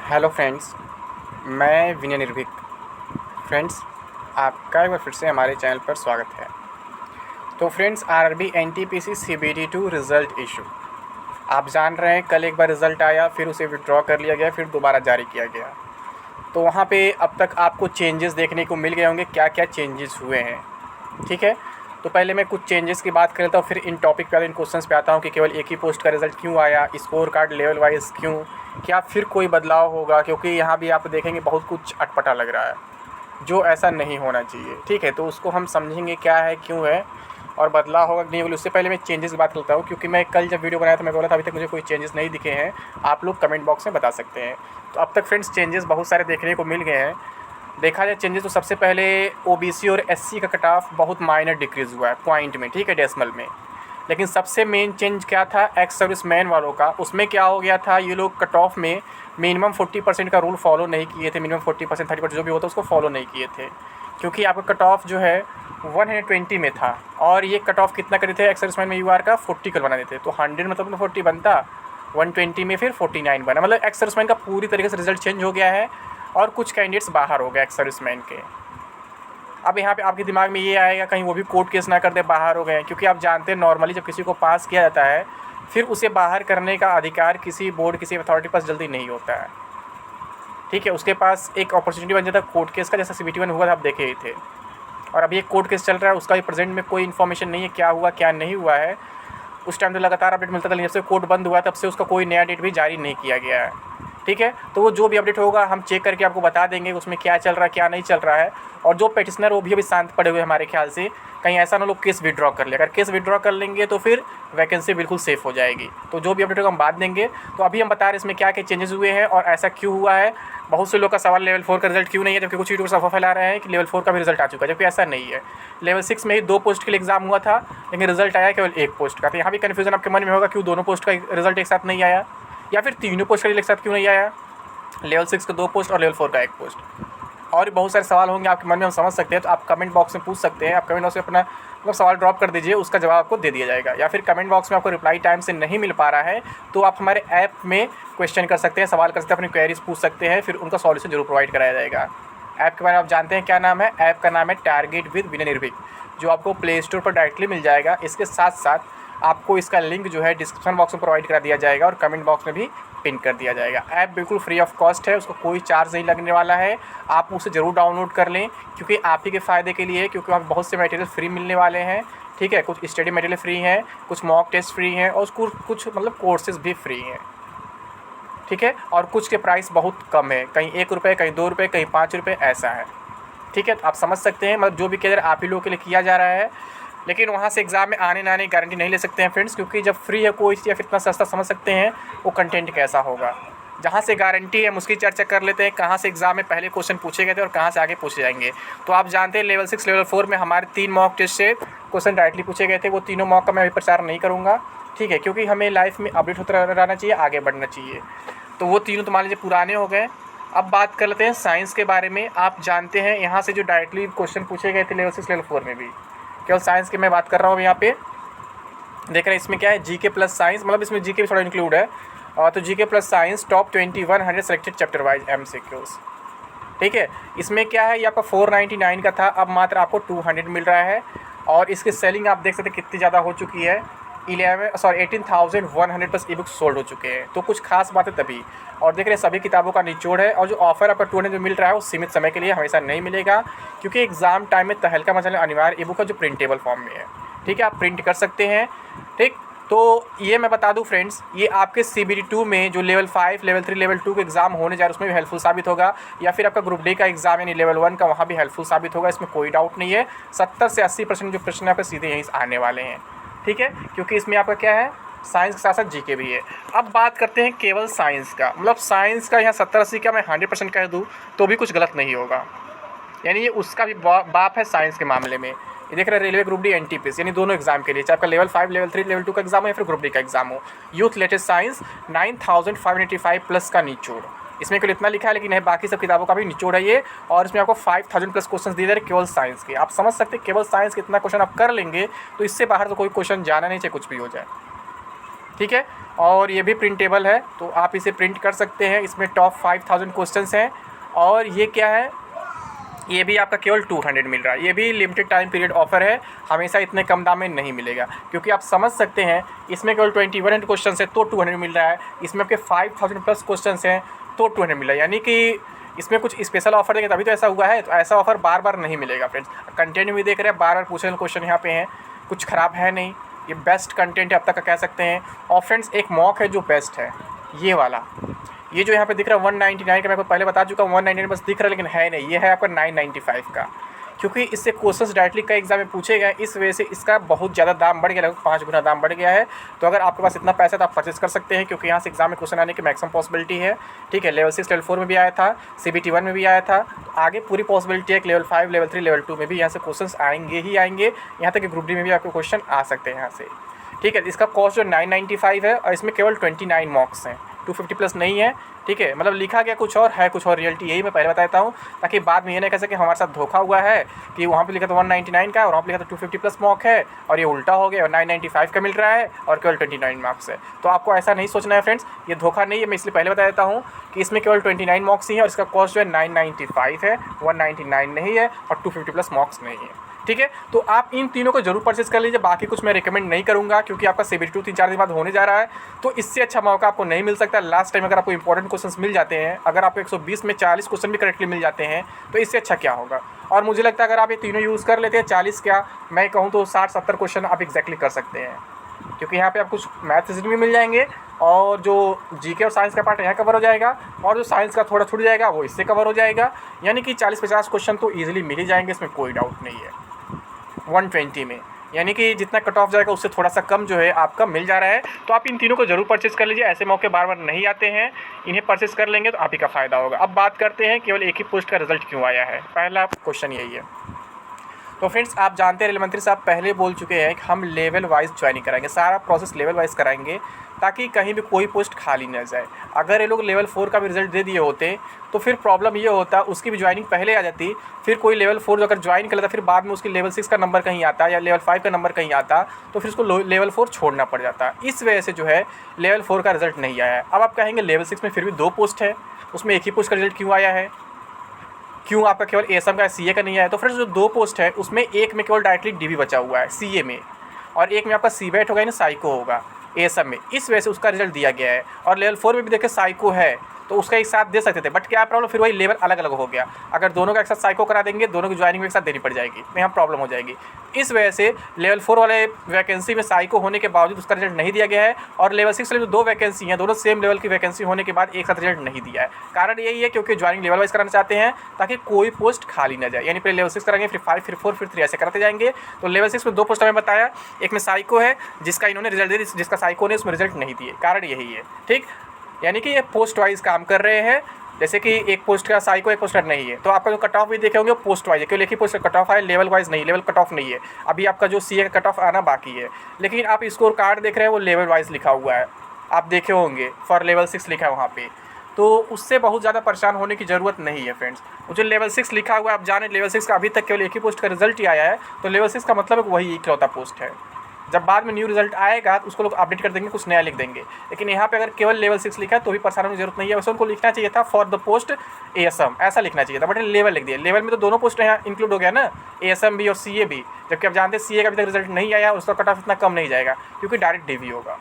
Hello friends, मैं विनय निर्भीक। Friends, आपका एक बार फिर से हमारे चैनल पर स्वागत है। तो फ्रेंड्स, आरआरबी एनटीपीसी सीबीडी2 रिज़ल्ट इशू, आप जान रहे हैं कल एक बार रिज़ल्ट आया, फिर उसे विड्रॉ कर लिया गया, फिर दोबारा जारी किया गया। तो वहाँ पे अब तक आपको चेंजेस देखने को मिल गए होंगे, क्या क्या चेंजेस हुए हैं। ठीक है, तो पहले मैं कुछ चेंजेस की बात कर लेता हूँ, फिर इन टॉपिक पे इन क्वेश्चंस पे आता हूँ कि केवल एक ही पोस्ट का रिज़ल्ट क्यों आया, स्कोर कार्ड लेवल वाइज क्यों, क्या फिर कोई बदलाव होगा, क्योंकि यहाँ भी आप देखेंगे बहुत कुछ अटपटा लग रहा है जो ऐसा नहीं होना चाहिए। ठीक है, तो उसको हम समझेंगे क्या है, क्यों है और बदलाव होगा कि नहीं होगा। उससे पहले मैं चेंजेस की बात करता हूँ, क्योंकि मैं कल जब वीडियो बनाया था मैं बोला था अभी तक मुझे कोई चेंजेस नहीं दिखे हैं, आप लोग कमेंट बॉक्स में बता सकते हैं। तो अब तक फ्रेंड्स चेंजेस बहुत सारे देखने को मिल गए हैं। देखा जाए चेंजेस तो सबसे पहले ओबीसी और एससी का कट ऑफ बहुत माइनर डिक्रीज़ हुआ है पॉइंट में, ठीक है, डेसिमल में। लेकिन सबसे मेन चेंज क्या था, एक्स सर्विसमैन वालों का, उसमें क्या हो गया था, ये लोग कट ऑफ में मिनिमम 40% का रूल फॉलो नहीं किए थे। मिनिमम 40%, 30% जो भी होता है उसको फॉलो नहीं किए थे, क्योंकि आपका कट ऑफ जो है 120 में था और ये कट ऑफ कितना करते थे एक्स सर्विसमैन में यूआर का 40 कर बना देते। तो 100 मतलब तो 40 बनता, 120 में फिर 49 बना, मतलब एक्स सर्विसमैन का पूरी तरीके से रिजल्ट चेंज हो गया है और कुछ कैंडिडेट्स बाहर हो गए एक्स सर्विसमैन के। अब यहाँ पे आपके दिमाग में ये आएगा कहीं वो भी कोर्ट केस ना कर दे बाहर हो गए, क्योंकि आप जानते हैं नॉर्मली जब किसी को पास किया जाता है फिर उसे बाहर करने का अधिकार किसी बोर्ड किसी अथॉरिटी के पास जल्दी नहीं होता है। ठीक है, उसके पास एक अपॉर्चुनिटी बन जाता है कोर्ट केस का, जैसा CBT1 हुआ था, आप देखे ही थे। और अभी एक कोर्ट केस चल रहा है, उसका भी प्रेजेंट में कोई इन्फॉर्मेशन नहीं है क्या हुआ क्या नहीं हुआ है। उस टाइम तो लगातार अपडेट मिलता था, लेकिन जब से कोर्ट बंद हुआ तब से उसका कोई नया डेट भी जारी नहीं किया गया है। ठीक है, तो वो जो भी अपडेट होगा हम चेक करके आपको बता देंगे उसमें क्या चल रहा है क्या नहीं चल रहा है। और जो पेटिशनर वो भी अभी शांत पड़े हुए हमारे ख्याल से, कहीं ऐसा ना लोग केस विड्रॉ कर ले। अगर केस विड्रॉ कर लेंगे तो फिर वैकेंसी बिल्कुल सेफ़ हो जाएगी। तो जो भी अपडेट होगा हम बात देंगे। तो अभी हम बता रहे हैं इसमें क्या क्या चेंजेस हुए हैं और ऐसा क्यों हुआ है। बहुत से लोग का सवाल लेवल 4 का रिजल्ट क्यों नहीं है, जबकि कुछ यूट्यूबर्स अफवाह फैला रहे हैं कि लेवल 4 का भी रिजल्ट आ चुका है, जबकि ऐसा नहीं है। लेवल 6 में ही 2 पोस्ट के लिए एग्जाम हुआ था, लेकिन रिजल्ट आया केवल 1 पोस्ट का। तो यहाँ भी कन्फ्यूजन आपके मन में होगा क्यों दोनों पोस्ट का रिजल्ट एक साथ नहीं आया, या फिर तीनों पोस्ट का एक साथ क्यों नहीं आया, लेवल 6 का 2 पोस्ट और लेवल 4 का 1 पोस्ट। और भी बहुत सारे सवाल होंगे आपके मन में, हम समझ सकते हैं। तो आप कमेंट बॉक्स में पूछ सकते हैं, आप कमेंट बॉक्स में अपना मतलब सवाल ड्रॉप कर दीजिए, उसका जवाब आपको दे दिया जाएगा। या फिर कमेंट बॉक्स में आपको रिप्लाई टाइम से नहीं मिल पा रहा है तो आप हमारे ऐप में क्वेश्चन कर सकते हैं, सवाल कर सकते हैं, अपनी क्वेरीज पूछ सकते हैं, फिर उनका सॉल्यूशन जरूर प्रोवाइड कराया जाएगा। ऐप के बारे में आप जानते हैं क्या नाम है, ऐप का नाम है टारगेट विद विनय निर्भीक, जो आपको प्ले स्टोर पर डायरेक्टली मिल जाएगा। इसके साथ साथ आपको इसका लिंक जो है डिस्क्रिप्शन बॉक्स में प्रोवाइड करा दिया जाएगा और कमेंट बॉक्स में भी पिन कर दिया जाएगा। ऐप बिल्कुल फ्री ऑफ कॉस्ट है, उसको कोई चार्ज नहीं लगने वाला है। आप उसे ज़रूर डाउनलोड कर लें, क्योंकि आप ही के फ़ायदे के लिए है, क्योंकि वहाँ बहुत से मटेरियल फ्री मिलने वाले हैं। ठीक है, कुछ स्टडी मटेरियल फ्री हैं, कुछ मॉक टेस्ट फ्री हैं और कुछ मतलब कोर्सेज भी फ्री हैं। ठीक है, और कुछ के प्राइस बहुत कम है, कहीं 1 रुपये, कहीं 2 रुपये, कहीं 5 रुपये, ऐसा है। ठीक है, तो आप समझ सकते हैं, मतलब जो भी किया जा रहा है आप ही लोगों के लिए किया जा रहा है। लेकिन वहाँ से एग्ज़ाम में आने ना आने की गारंटी नहीं ले सकते हैं फ्रेंड्स, क्योंकि जब फ्री है कोई चीज़ या फिर इतना सस्ता, समझ सकते हैं वो कंटेंट कैसा होगा। जहाँ से गारंटी है हम उसकी चर्चा कर लेते हैं, कहाँ से एग्ज़ाम में पहले क्वेश्चन पूछे गए थे और कहाँ से आगे पूछे जाएंगे। तो आप जानते हैं लेवल 6 लेवल 4 में हमारे 3 मॉक टेस्ट से क्वेश्चन डायरेक्टली पूछे गए थे। वो तीनों मॉक का मैं अभी प्रचार नहीं करूँगा, ठीक है, क्योंकि हमें लाइफ में अपडेट होता रहना चाहिए, आगे बढ़ना चाहिए। तो वो तीनों तो मान लीजिए पुराने हो गए। अब बात कर लेते हैं साइंस के बारे में। आप जानते हैं यहाँ से जो डायरेक्टली क्वेश्चन पूछे गए थे लेवल 6 लेवल 4 में भी, केवल साइंस की मैं बात कर रहा हूँ। यहाँ पे देख रहे हैं इसमें क्या है, जीके प्लस साइंस, मतलब इसमें जीके भी थोड़ा इंक्लूड है। और तो GK plus science top 2100 selected chapter wise MCQs। ठीक है, इसमें क्या है, ये आपका 499 का था, अब मात्र आपको 200 मिल रहा है। और इसकी सेलिंग आप देख सकते हैं कितनी ज़्यादा हो चुकी है, 18,100 प्लस ई बुक सोल्ड हो चुके हैं। तो कुछ खास बात है तभी। और देख रहे हैं सभी किताबों का निचोड़ है। और जो ऑफर आपका 200 जो मिल रहा है वो सीमित समय के लिए, हमेशा नहीं मिलेगा, क्योंकि एग्ज़ाम टाइम में तहलका मचाने अनिवार्य ई बुक है जो प्रिंटेबल फॉर्म में है। ठीक है, आप प्रिंट कर सकते हैं। ठीक, तो ये मैं बता दूं फ्रेंड्स, ये आपके CBD2 में जो लेवल 5 लेवल 3 लेवल 2 के एग्ज़ाम होने जा रहे हैं उसमें भी हेल्पफुल साबित होगा, या फिर आपका ग्रुप डी का एग्ज़ाम यानी लेवल 1 का, वहाँ भी हेल्पफुल साबित होगा, इसमें कोई डाउट नहीं है। 70 से 80% जो प्रश्न आपके सीधे यहीं से आने वाले हैं। ठीक है, क्योंकि इसमें आपका क्या है, साइंस के साथ साथ जीके भी है। अब बात करते हैं केवल साइंस का, मतलब साइंस का यहाँ 70-80 का मैं 100% कह दूँ तो भी कुछ गलत नहीं होगा, यानी ये उसका भी बाप है साइंस के मामले में। ये देख रहे हैं रेलवे ग्रुप डी NTPC, यानी दोनों एग्जाम के लिए, चाहे आपका लेवल 5 लेवल 3 लेवल 2 का एग्जाम हो या फिर ग्रुप डी का एग्जाम हो। यूथ लेटेस्ट साइंस 9585 प्लस का निचोड़, इसमें केवल इतना लिखा है, लेकिन है बाकी सब किताबों का भी निचोड़ है ये। और इसमें आपको 5000 प्लस क्वेश्चन दिए जा रहे केवल साइंस के। आप समझ सकते हैं केवल साइंस के इतना क्वेश्चन आप कर लेंगे तो इससे बाहर तो कोई क्वेश्चन जाना नहीं, चाहे कुछ भी हो जाए। ठीक है। और ये भी प्रिंटेबल है, तो आप इसे प्रिंट कर सकते हैं। इसमें टॉप 5000 क्वेश्चंस हैं। और ये क्या है, ये भी आपका केवल 200 मिल रहा है। ये भी लिमिटेड टाइम पीरियड ऑफर है, हमेशा इतने कम दाम में नहीं मिलेगा। क्योंकि आप समझ सकते हैं, इसमें केवल 2100 क्वेश्चन है तो 200 मिल रहा है। इसमें आपके 5000 प्लस क्वेश्चन हैं तो 200 मिल रहा है। यानी कि इसमें कुछ स्पेशल ऑफर देंगे तभी तो ऐसा हुआ है। तो ऐसा ऑफर बार बार नहीं मिलेगा फ्रेंड्स। कंटेंट भी देख रहे हैं, बार बार पूछे क्वेश्चन यहाँ पे हैं, कुछ ख़राब है नहीं, ये बेस्ट कंटेंट है अब तक का कह सकते हैं। और फ्रेंड्स एक मॉक है जो बेस्ट है, ये वाला, ये जो यहाँ पे दिख रहा है 199 का, मैं आपको पहले बता चुका हूँ 199 बस दिख रहा है, लेकिन है नहीं, ये है आपका 995 का। क्योंकि इससे क्वेश्चंस डायरेक्टली कई एग्जाम में पूछे गए, इस वजह से इसका बहुत ज़्यादा दाम बढ़ गया, लगभग 5 गुना दाम बढ़ गया है। तो अगर आपके पास इतना पैसा है तो आप परचेस कर सकते हैं, क्योंकि यहाँ से एग्जाम में क्वेश्चन आने की मैक्सिमम पॉसिबिलिटी है। ठीक है, लेवल 6 लेवल 4 में भी आया था, CBT 1 में भी आया था, तो आगे पूरी पॉसिबिलिटी है कि लेवल 5 लेवल 3 लेवल 2 में भी यहाँ से क्वेश्चन आएंगे ही आएंगे। यहाँ तक कि ग्रुप डी में भी आपके क्वेश्चन आ सकते हैं यहाँ से। ठीक है, इसका कॉस्ट जो 995 है और इसमें केवल 29 मार्क्स हैं, 250 प्लस नहीं है। ठीक है, मतलब लिखा गया कुछ और है कुछ और, रियलिटी यही मैं पहले बताता हूँ, ताकि बाद में ये नहीं कह सके हमारे साथ धोखा हुआ है कि वहाँ पे लिखा था 199 का और वहाँ पे लिखा था 250 प्लस मार्क है और ये उल्टा हो गया और 995 का मिल रहा है और केवल 29 मार्क्स है। तो आपको ऐसा नहीं सोचना है फ्रेंड्स, ये धोखा नहीं है। मैं इसलिए पहले बता देता हूँ कि इसमें केवल 29 मार्क्स ही है और इसका कॉस्ट जो है 995 है, 199 नहीं है और 250 प्लस मार्क्स नहीं है। ठीक है, तो आप इन तीनों को जरूर परचेस कर लीजिए। बाकी कुछ मैं रिकमेंड नहीं करूंगा, क्योंकि आपका CBT 2 3-4 दिन बाद होने जा रहा है, तो इससे अच्छा मौका आपको नहीं मिल सकता। लास्ट टाइम अगर आपको इंपॉर्टेंट क्वेश्चंस मिल जाते हैं, अगर आपको 120 में 40 क्वेश्चन भी करेक्टली मिल जाते हैं, तो इससे अच्छा क्या होगा। और मुझे लगता है अगर आप ये तीनों यूज़ कर लेते हैं, 40 क्या मैं कहूँ तो 60-70 क्वेश्चन आप एग्जैक्टली कर सकते हैं, क्योंकि यहाँ पे आप कुछ मैथ रीजनिंग भी मिल जाएंगे और जो GK और साइंस का पार्ट यहाँ कवर हो जाएगा और जो साइंस का थोड़ा छूट जाएगा वो इससे कवर हो जाएगा। यानी कि 40-50 क्वेश्चन तो ईजिली मिल ही जाएंगे, इसमें कोई डाउट नहीं है 120 में। यानी कि जितना कट ऑफ जाएगा उससे थोड़ा सा कम जो है आपका मिल जा रहा है। तो आप इन तीनों को जरूर परचेस कर लीजिए, ऐसे मौके बार बार नहीं आते हैं, इन्हें परचेस कर लेंगे तो आप ही का फ़ायदा होगा। अब बात करते हैं केवल एक ही पोस्ट का रिजल्ट क्यों आया है। पहला क्वेश्चन यही है। तो फ्रेंड्स आप जानते हैं रेल मंत्री साहब पहले बोल चुके हैं कि हम लेवल वाइज ज्वाइनिंग कराएंगे, सारा प्रोसेस लेवल वाइज कराएंगे, ताकि कहीं भी कोई पोस्ट खाली न जाए। अगर ये लोग लेवल 4 का भी रिजल्ट दे दिए होते तो फिर प्रॉब्लम ये होता, उसकी भी ज्वाइनिंग पहले आ जाती, फिर कोई लेवल 4 अगर ज्वाइन कर लेता, फिर बाद में उसकी लेवल 6 का नंबर कहीं आता या लेवल 5 का नंबर कहीं आता, तो फिर उसको लेवल 4 छोड़ना पड़ जाता। इस वजह से जो है लेवल 4 का रिजल्ट नहीं आया है। अब आप कहेंगे लेवल 6 में फिर भी 2 पोस्ट है, उसमें एक ही पोस्ट का रिजल्ट क्यों आया है, क्यों आपका केवल ASM का CA का नहीं आया। तो फ्रेंड्स जो 2 पोस्ट है उसमें एक में केवल डायरेक्टली DB बचा हुआ है CA में, और एक में आपका CBET होगा, यानी साइको होगा ASM में, इस वजह से उसका रिजल्ट दिया गया है। और लेवल 4 में भी देखे साइको है तो उसका एक साथ दे सकते थे, बट क्या प्रॉब्लम, फिर वही लेवल अलग अलग हो गया। अगर दोनों का एक साथ साइको करा देंगे, दोनों की ज्वाइनिंग एक साथ देनी पड़ जाएगी, तो यहाँ प्रॉब्लम हो जाएगी। इस वजह से लेवल 4 वाले वैकेंसी में साइको होने के बावजूद उसका रिजल्ट नहीं दिया गया है, और लेवल 6 वाले जो 2 वैकेंसी हैं दोनों सेम लेवल की वैकेंसी होने के बाद एक साथ रिजल्ट नहीं दिया है। कारण यही है क्योंकि ज्वाइनिंग लेवल वाइज कराना चाहते हैं ताकि कोई पोस्ट खाली न जाए। यानी पहले लेवल 6 कराएंगे, फिर 5, फिर 4, फिर 3 ऐसे करते जाएंगे। तो लेवल 6 में 2 पोस्ट हमें बताया, एक में साइको है जिसका इन्होंने रिजल्ट दे, जिसका साइको ने उसमें रिजल्ट नहीं दिए, कारण यही है। ठीक, यानी कि ये पोस्ट वाइज काम कर रहे हैं। जैसे कि एक पोस्ट का साइको एक पोस्ट का नहीं है, तो आपका जो कट ऑफ भी देखे होंगे पोस्ट वाइज है, क्योंकि एक ही पोस्ट का कट ऑफ है, लेवल वाइज नहीं, लेवल कट ऑफ नहीं है। अभी आपका जो CA का कट ऑफ आना बाकी है, लेकिन आप स्कोर कार्ड देख रहे हैं वो लेवल वाइज लिखा हुआ है, आप देखे होंगे फॉर लेवल 6 लिखा है वहाँ पे। तो उससे बहुत ज़्यादा परेशान होने की ज़रूरत नहीं है फ्रेंड्स। वो जो लेवल 6 लिखा हुआ है, आप जाने लेवल 6 का अभी तक केवल एक ही पोस्ट का रिजल्ट ही आया है, तो लेवल 6 का मतलब वही इकलौता पोस्ट है। जब बाद में न्यू रिजल्ट आएगा तो उसको लोग अपडेट कर देंगे, कुछ नया लिख देंगे। लेकिन यहाँ पे अगर केवल लेवल 6 लिखा है तो भी परेशान होने की जरूरत नहीं है। वैसे उनको लिखना चाहिए था फॉर द पोस्ट ASM, ऐसा लिखना चाहिए था, बट लेवल लिख दिया। लेवल में तो दोनों पोस्ट यहाँ इंक्लूड हो गया ना, ASM भी और CA भी। जबकि आप जानते हैं CA का अभी तक रिजल्ट नहीं आया, उसका कट ऑफ इतना कम नहीं जाएगा क्योंकि डायरेक्ट DB होगा।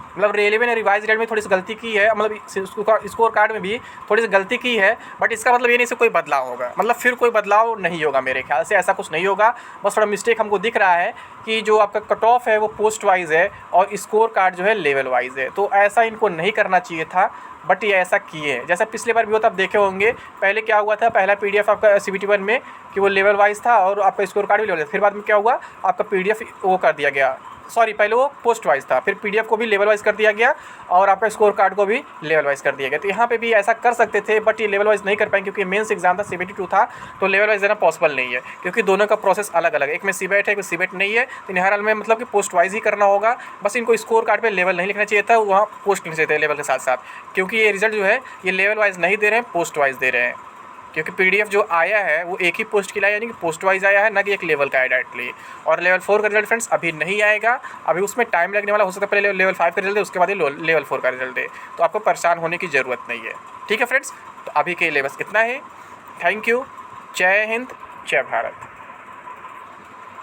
मतलब रेलवे ने रिवाइज रेट में थोड़ी सी गलती की है, मतलब स्कोर कार्ड में भी थोड़ी सी गलती की है, बट इसका मतलब ये नहीं से कोई बदलाव होगा, मतलब फिर कोई बदलाव नहीं होगा मेरे ख्याल से, ऐसा कुछ नहीं होगा। बस थोड़ा मिस्टेक हमको दिख रहा है कि जो आपका कट ऑफ है वो पोस्ट वाइज है और स्कोर कार्ड जो है लेवल वाइज है। तो ऐसा इनको नहीं करना चाहिए था, बट ये ऐसा किए हैं। जैसा पिछले बार भी होता आप देखे होंगे, पहले क्या हुआ था, पहला PDF आपका CBT 1 में कि वो लेवल वाइज था और आपका स्कोर कार्ड भी लेवल, फिर बाद में क्या हुआ, आपका PDF वो कर दिया गया, सॉरी पहले वो पोस्ट वाइज था, फिर PDF को भी लेवल वाइज कर दिया गया और आपका स्कोर कार्ड को भी लेवल वाइज कर दिया गया। तो यहाँ पे भी ऐसा कर सकते थे, बट ये लेवल वाइज नहीं कर पाएंगे क्योंकि मेंस एग्जाम था, CBT 2 था, तो लेवल वाइज देना पॉसिबल नहीं है क्योंकि दोनों का प्रोसेस अलग अलग है। एक में CBET है, एक में CBET नहीं है, तो हर हाल में मतलब कि पोस्ट वाइज ही करना होगा। बस इनको स्कोर कार्ड पर लेवल नहीं लिखना चाहिए था, वहाँ पोस्ट लिखना चाहिए था लेवल के साथ साथ, क्योंकि ये रिजल्ट जो है ये लेवल वाइज नहीं दे रहे हैं, पोस्ट वाइज दे रहे हैं। क्योंकि पीडीएफ जो आया है वो एक ही पोस्ट के लिए, यानी कि पोस्ट वाइज आया है, ना कि एक लेवल का है डायरेक्टली। और लेवल 4 का रिजल्ट फ्रेंड्स अभी नहीं आएगा, अभी उसमें टाइम लगने वाला, हो सकता है पहले लेवल 5 का रिजल्ट दे, उसके बाद ही लेवल 4 का रिजल्ट दे, तो आपको परेशान होने की ज़रूरत नहीं है। ठीक है फ्रेंड्स, तो अभी के लिए बस इतना ही। Thank you. जय हिंद, जय भारत।